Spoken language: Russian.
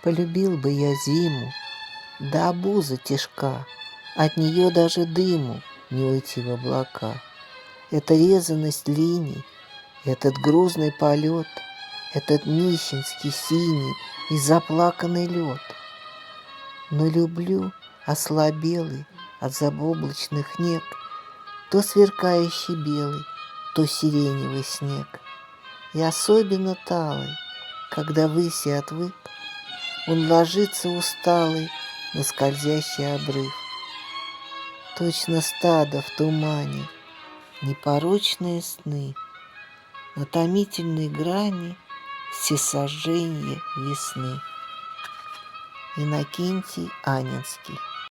Полюбил бы я зиму, да обуза тяжка, от нее даже дыму не уйти в облака. Эта резаность линий, этот грузный полет, этот нищенский синий и заплаканный лед. Но люблю ослабелый от забоблачных нег то сверкающий белый, то сиреневый снег. И особенно талый, когда выси отвык, он ложится усталый на скользящий обрыв. Точно стадо в тумане, непорочные сны, на томительной грани всесожжения весны. Иннокентий Анинский.